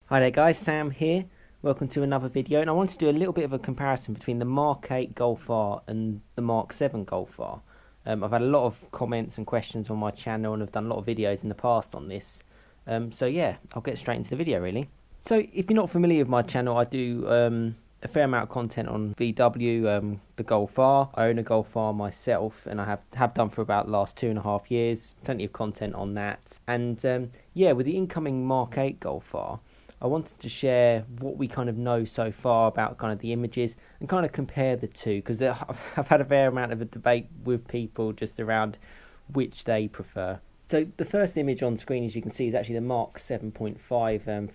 Hi there guys, Sam here. Welcome to another video, and I want to do a little bit of a comparison between the Mk8 Golf R and the Mk7 Golf R. I've had a lot of comments and questions on my channel, and I've done a lot of videos in the past on this. So yeah, I'll get straight into the video really. So if you're not familiar with my channel, I do a fair amount of content on VW, the Golf R. I own a Golf R myself, and I have done for about the last 2.5 years. Plenty of content on that. And yeah, with the incoming Mk8 Golf R, I wanted to share what we kind of know so far about kind of the images and kind of compare the two, because I've had a fair amount of a debate with people just around which they prefer. So the first image on screen, as you can see, is actually the Mark 7.5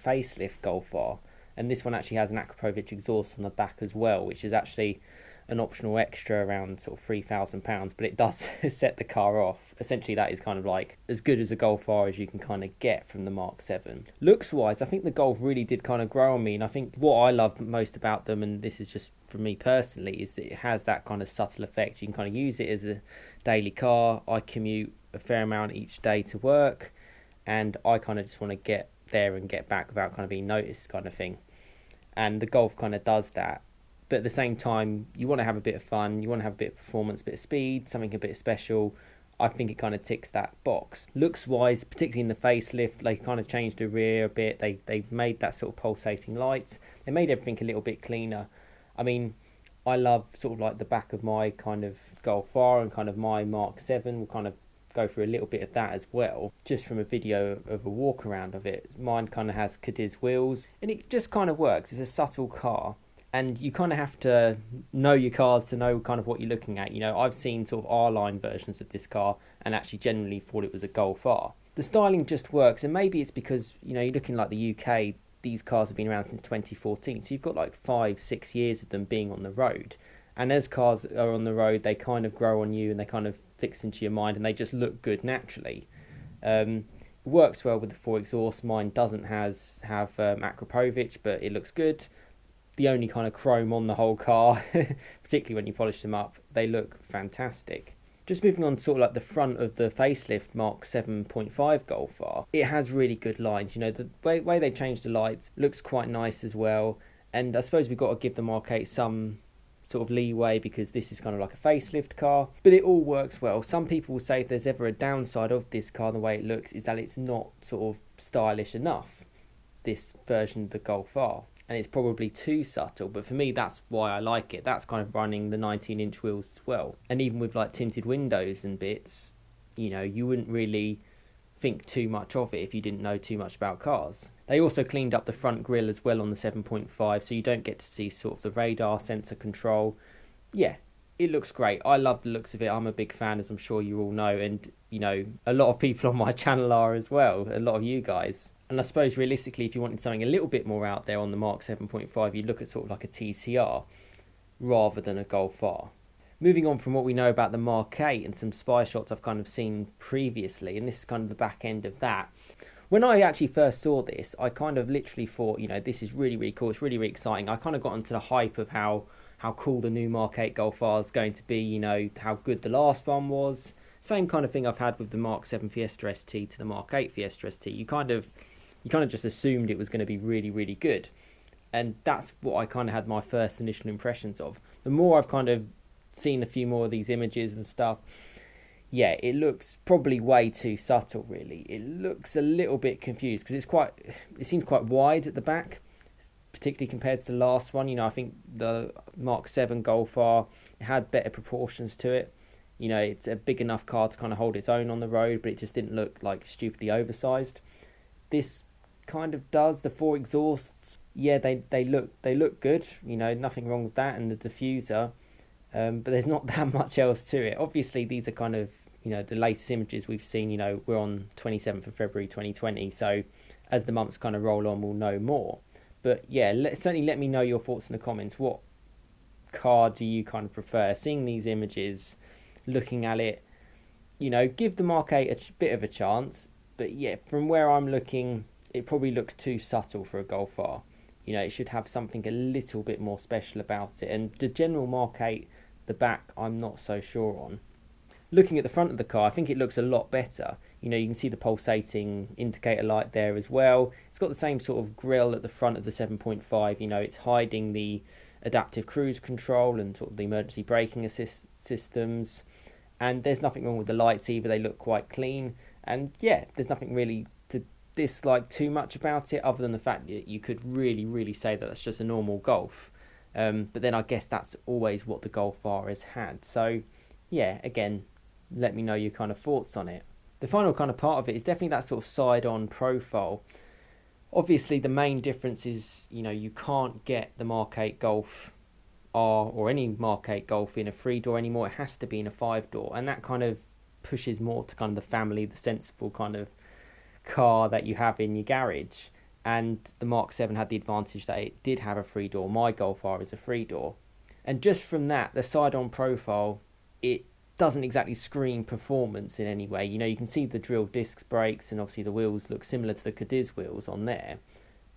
facelift Golf R, and this one actually has an Akrapovic exhaust on the back as well, which is actually an optional extra around sort of £3,000, but it does set the car off. Essentially that is kind of like as good as a Golf R as you can kind of get from the Mark 7. Looks wise, I think the Golf really did kind of grow on me, and I think what I love most about them, and this is just for me personally, is that it has that kind of subtle effect. You can kind of use it as a daily car. I commute a fair amount each day to work, and I kind of just want to get there and get back without kind of being noticed kind of thing, and the Golf kind of does that. But at the same time, you want to have a bit of fun, you want to have a bit of performance, a bit of speed, something a bit special. I think it kind of ticks that box. Looks wise, particularly in the facelift, they kind of changed the rear a bit. They've made that sort of pulsating lights. They made everything a little bit cleaner. I mean, I love sort of like the back of my kind of Golf R and kind of my Mark 7. We'll kind of go through a little bit of that as well, just from a video of a walk around of it. Mine kind of has Cadiz wheels, and it just kind of works. It's a subtle car, and you kind of have to know your cars to know kind of what you're looking at. You know, I've seen sort of R-line versions of this car and actually generally thought it was a Golf R. The styling just works, and maybe it's because, you know, you're looking like the UK, these cars have been around since 2014, so you've got like 5-6 years of them being on the road. And as cars are on the road, they kind of grow on you and they kind of fix into your mind, and they just look good naturally. It works well with the 4 exhaust. Mine doesn't have Akrapovic, but it looks good. The only kind of chrome on the whole car, particularly when you polish them up, they look fantastic. Just moving on to sort of like the front of the facelift Mark 7.5 Golf R, it has really good lines. You know, the way they changed the lights looks quite nice as well. And I suppose we've got to give the Mark 8 some sort of leeway because this is kind of like a facelift car, but it all works well. Some people will say if there's ever a downside of this car, the way it looks, is that it's not sort of stylish enough, this version of the Golf R, and it's probably too subtle. But for me, that's why I like it. That's kind of running the 19-inch wheels as well, and even with like tinted windows and bits, you know, you wouldn't really think too much of it if you didn't know too much about cars. They also cleaned up the front grille as well on the 7.5, so you don't get to see sort of the radar sensor control. Yeah, it looks great. I love the looks of it. I'm a big fan, as I'm sure you all know, and you know, a lot of people on my channel are as well, a lot of you guys. And I suppose realistically, if you wanted something a little bit more out there on the Mark 7.5, you'd look at sort of like a TCR rather than a Golf R. Moving on from what we know about the Mark 8 and some spy shots I've kind of seen previously, and this is kind of the back end of that. When I actually first saw this, I kind of literally thought, you know, this is really, really cool. It's really, really exciting. I kind of got into the hype of how cool the new Mark 8 Golf R is going to be, you know, how good the last one was. Same kind of thing I've had with the Mark 7 Fiesta ST to the Mark 8 Fiesta ST. You kind of just assumed it was going to be really, really good. And that's what I kind of had my first initial impressions of. The more I've kind of seen a few more of these images and stuff, yeah, it looks probably way too subtle, really. It looks a little bit confused because it seems quite wide at the back, particularly compared to the last one. You know, I think the Mark 7 Golf R, it had better proportions to it. You know, it's a big enough car to kind of hold its own on the road, but it just didn't look like stupidly oversized. This kind of does. The 4 exhausts, yeah, they look good. You know, nothing wrong with that, and the diffuser. But there's not that much else to it. Obviously, these are kind of, you know, the latest images we've seen. You know, we're on 27th of February 2020, so as the months kind of roll on, we'll know more. But yeah, certainly let me know your thoughts in the comments. What car do you kind of prefer? Seeing these images, looking at it, you know, give the Mark 8 a bit of a chance. But yeah, from where I'm looking, it probably looks too subtle for a Golf R. You know, it should have something a little bit more special about it. And the general Mark 8, the back, I'm not so sure on. looking at the front of the car, I think it looks a lot better. You know, you can see the pulsating indicator light there as well. It's got the same sort of grille at the front of the 7.5. You know, it's hiding the adaptive cruise control and sort of the emergency braking assist systems. And there's nothing wrong with the lights either. They look quite clean. And yeah, there's nothing really to dislike too much about it, other than the fact that you could really say that that's just a normal Golf. But then I guess that's always what the Golf R has had. So yeah, again, let me know your kind of thoughts on it. The final kind of part of it is definitely that sort of side-on profile. Obviously, the main difference is, you know, you can't get the Mk8 Golf R or any Mk8 Golf in a 3-door anymore. It has to be in a 5-door, and that kind of pushes more to kind of the family, the sensible kind of car that you have in your garage. And the Mk7 had the advantage that it did have a 3-door. My Golf R is a 3-door, and just from that, the side-on profile, it doesn't exactly scream performance in any way. You know, you can see the drill disc brakes, and obviously the wheels look similar to the Cadiz wheels on there,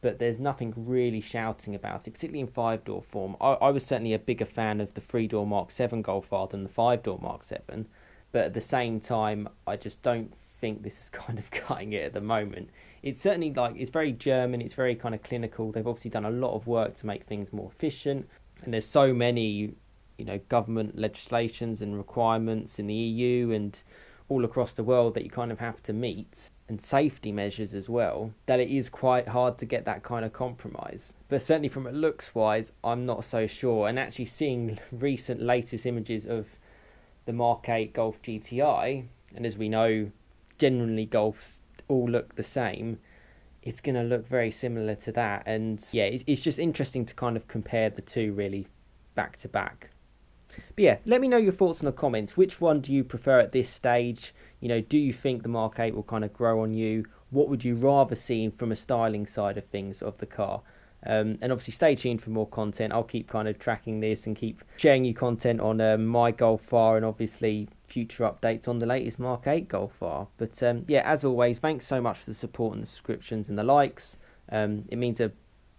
but there's nothing really shouting about it, particularly in 5-door form. I was certainly a bigger fan of the 3-door Mk7 Golf R than the 5-door Mk7, but at the same time, I just don't think this is kind of cutting it at the moment. It's certainly like, it's very German, it's very kind of clinical. They've obviously done a lot of work to make things more efficient, and there's so many, you know, government legislations and requirements in the EU and all across the world that you kind of have to meet, and safety measures as well, that it is quite hard to get that kind of compromise. But certainly from a looks wise, I'm not so sure. And actually seeing recent latest images of the Mk8 Golf GTI, and as we know, generally Golfs all look the same, it's going to look very similar to that. And yeah, it's just interesting to kind of compare the two really back to back. But yeah, let me know your thoughts in the comments. Which one do you prefer at this stage? You know, do you think the Mk8 will kind of grow on you? What would you rather see from a styling side of things of the car? And obviously stay tuned for more content. I'll keep kind of tracking this and keep sharing you content on my Golf R, and obviously future updates on the latest Mk8 Golf R. But yeah, as always, thanks so much for the support and the subscriptions and the likes. It means a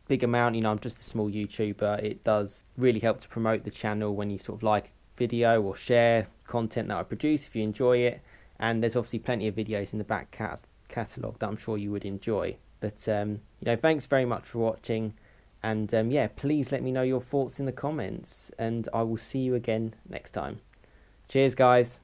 big amount. You know, I'm just a small YouTuber. It does really help to promote the channel when you sort of like a video or share content that I produce if you enjoy it. And there's obviously plenty of videos in the back catalogue that I'm sure you would enjoy. But you know, thanks very much for watching, and yeah, please let me know your thoughts in the comments, and I will see you again next time. Cheers guys.